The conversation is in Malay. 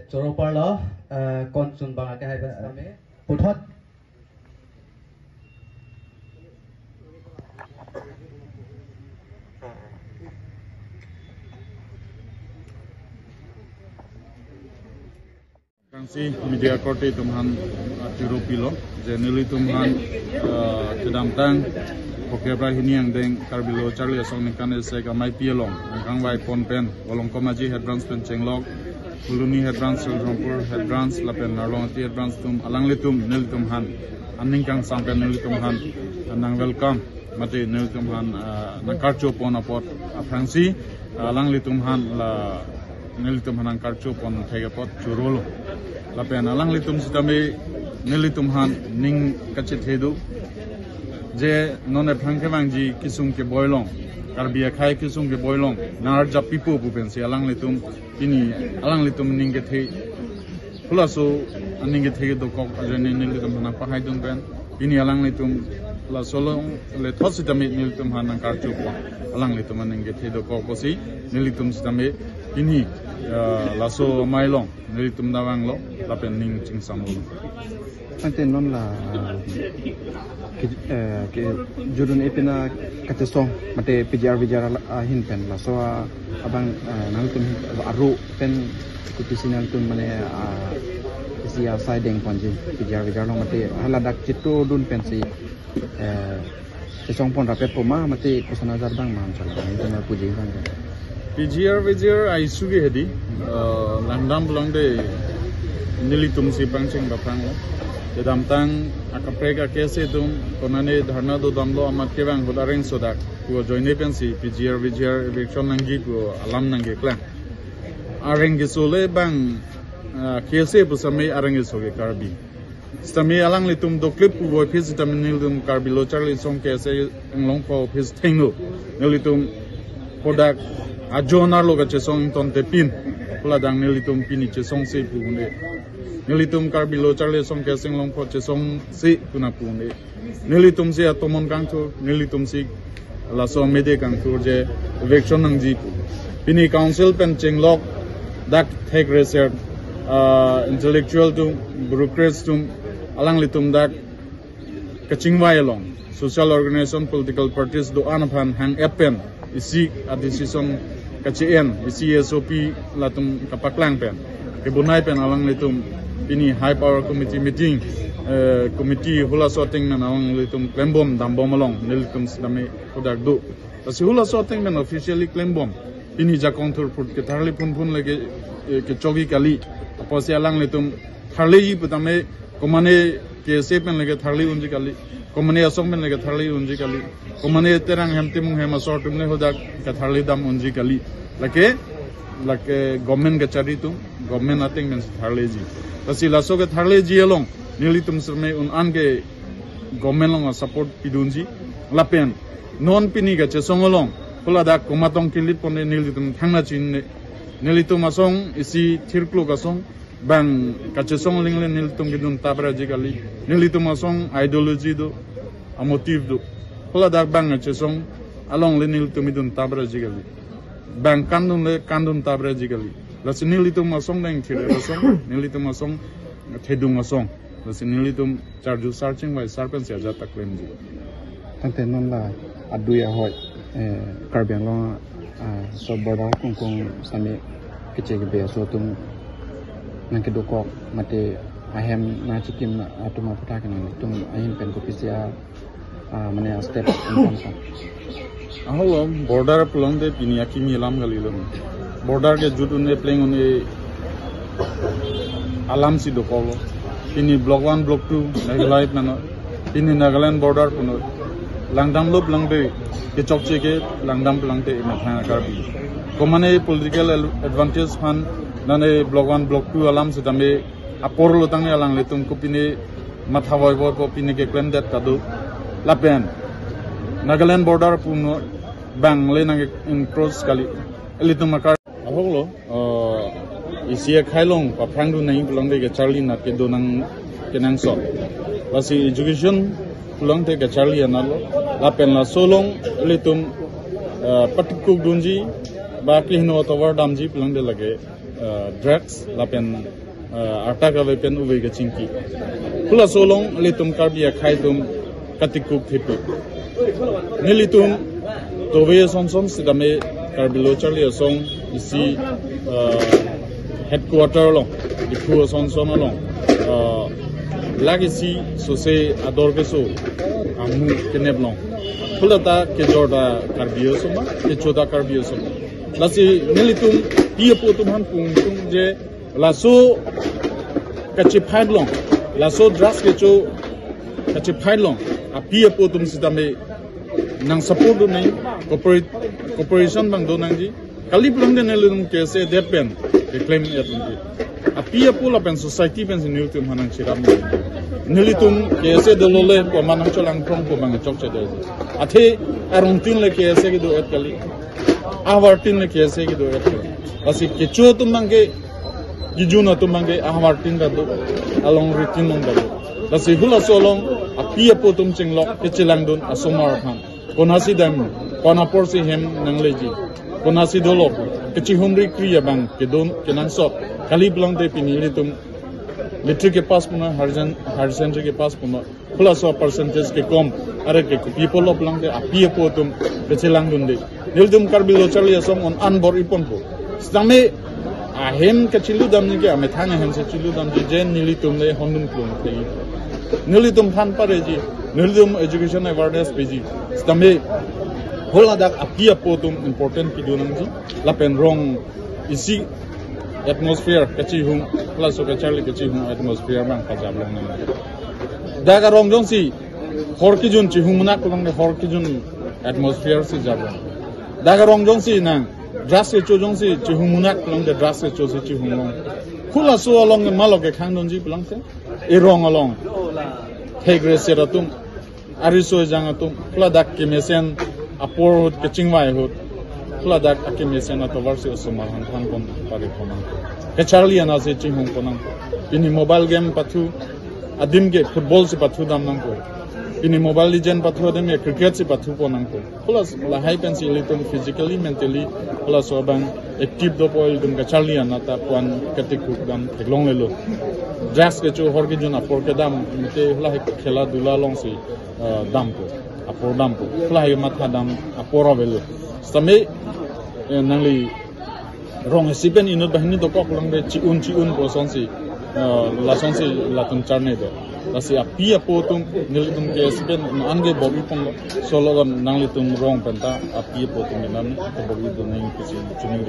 Choro parlo konsun bang ke hai ba puthot Kangsi media korte tumhan tiro pilo jeneli tumhan kedam tang pokebra hini yang deng karbilo charlie asong ningkan se gamai pielong ningkang wai ponpen walong komaji head branch pen chenglok Uluni head branch Rampur head branch lapen narlong head branch tum alang litum nelitum han aningkang sampai nelitum han nang welcome mati nelitum han nang karcho pon apot Fransi alang litum han la nelitum han karcho pon thege pot churolo lapen alang litum sitame nelitum han ning kachet hedu je none phangke bangji kisum ke boilong karbia khai kisum ke boilong nar ja pipo bupen se alang litum ini alang litum ningge the pulaso ningge the do kok ajane nilitum hana pahai dun ben ini alang litum la solo le thositame nilitum hana karchu ko alang litum ningge the do kok kosi nilitum sitame ini laso mailong nilitum dawang lo lapen ning chingsamlo ante non la ke jurun epina katesong mate pijar hin pen la so abang nangtun aru pen kutisinal tun mane isia siding ponji pijar long mate haladak chitu dun pen si sesong pon rapet poma mate kusana jarbang man chala intana puji bang pijar ai sugi hedi landam belong de nilitum si pangching bapang Kedam tang akaprega kese tum konane dharna do damlo amat kebang hodaring sodak ku joine pensi PGR election nangi ku alam nangi klang areng gisole bang kese pusame areng gisoge karbi stami alang litum do clip ku boy phis taminil dum karbi lo charli song kese englong ko phis thengo nelitum podak ajonar lo gache song ton te pin pula dang nelitum pini che song se pu ne Nilitum karbilo charle song kesing long po che song si kuna pune nilitum si atomon kang tur nilitum si la so mede kang tur je election nang ji pini council pen chenglok dak thek research intellectual tum bureaucrats tum alang litum dak kachingwai long social organization political parties do anaphan hang appen isi a decision kachien isi SOP latum kapaklang pen kebunai pen alang litum ini high power committee meeting committee hula sorting na awang litum klembom dambom along nilitum sidame odak do tasi hula sorting men officially klembom ini jakong tur put ke tharli pun lege ke chogi kali aposi alang litum tharli yi putame komane ke sepen lege tharli unji kali komane asong men lege tharli unji kali komane terang hemtim hema sortum ne hodak ke tharli dam unji kali lake government ke chari tu government ating men tharli ji Tasi laso ke tharle ji along nilitum serme un an ke government long support pidunji lapen non pini ga che songolong pula da komatong kilit pone nilitum thangna chin nilitum asong isi thirklo ga song bang ka che song lingle nilitum gidun tabra ji gali nilitum asong ideology do a motive do pula da bang che song along le nilitum idun tabra ji gali bang kandun tabra ji gali Lasi nilitum asong nang thire asong nilitum asong thedung asong lasi nilitum charju searching by serpent ya jata claim ji tante non la aduya hoi karbiang lo so borda kung sami kece be so tum nang ke dokok mate ahem na chikim atuma puta kan tum ahin pen ko pisia mane step in aholo border plong de piniaki milam galilom border ke judune playing on alam si dokolo ini block 1 block 2 nagalai nano ini Nagaland border puno langdam lo langde ke chokche ke langdam langte na thana karbi komane political advantage fan nane block 1 block 2 alam se dame apor lo tangne alang letum kupine mathawai boy po pinike klem det kadu lapen Nagaland border puno bang le nang cross kali elitum makar aholo isia khailong pa phangdu nai pulang de Charlie na ke donang kenang so lasi education pulang de Charlie analo lapen la solong elitum patikuk dunji ba klihno tawar damji pulang de lage drugs lapen arta ka wepen uwe ga chingki pula solong elitum karbia khaitum katikuk thipi nilitum towe sonson sidame karbilo Charlie song isi headquarter long diku sonson long lagisi sose ador beso amu keneb long pulata ke jorda karbio soma ke choda karbio soma lasi nilitum pia potum han pung je laso kachi phaidlong laso dras ke cho kachi phaidlong apia potum sidame nang support do nai cooperation bang do nang ji kali pulang de nelum ke se depen reclaim et apia pula pen society pen new tum hanang chiram nilitum ke se de lole ko manang cholang from ko bang chok che de athe arong tin le ke se ki do et kali awar tin le ke se ki do et asi ke cho tum bang ke gijuna tum bang ke awar tin da do along ritin nong da do asi hula solong apia potum chinglok ke chilang don asomar khan konasi dam kona porsi hem nangleji konasi dolok keci humri kriya bang ke don ke nang sop kali blang de pinili tum litri ke pas puna har center ke pas puna plus of percentage ke kom are ke people of blang de apia potum ke chilang don de nildum karbilo Charlie som on anbor ipon po stame a hem ke chilu dam ni ke ame thanga hem se chilu dam je jen nilitum le hondum plum te nilitum phan pareji nildum education awareness peji stame hola dak apia potum important pidunang ji lapen rong isi atmosphere kachi hum plus of Charlie kachi hum atmosphere bang pajab long nang daga rong jong si hor ki jun chi hum na ko bang hor ki jun atmosphere si jab daga rong jong si nang dras ke cho jong si chi hum na ko bang de dras ke cho si chi hum long khula so along malok ke khang don ji pulang se e rong along thegre seratum ariso jangatum khula dak ke mesen apor hot ke chingwai hot khula dak ke mesen atovar se osomar han khan kon pare konang ke Charlie ana se chingong konang ini mobile game pathu adim ge football se pathu dam nang ko ini mobile legend pathu adem ye cricket se pathu konang ko plus la high pencil litum physically mentally plus obang active do poil dum ke Charlie ana ta kwan katik dam teglong lelo dress ke cho hor ke juna por ke dam te hla khela dula long se dam ko apor dam ko hla matha dam apora velo same nangli rong sipen inut bahini to kok lang de chiun ko sonsi la sonsi la tum charne do lasi apia potum nilitum ke sipen ange bobi pong solo nangli tum rong penta apia potum nan ko bobi do nang kisi chuni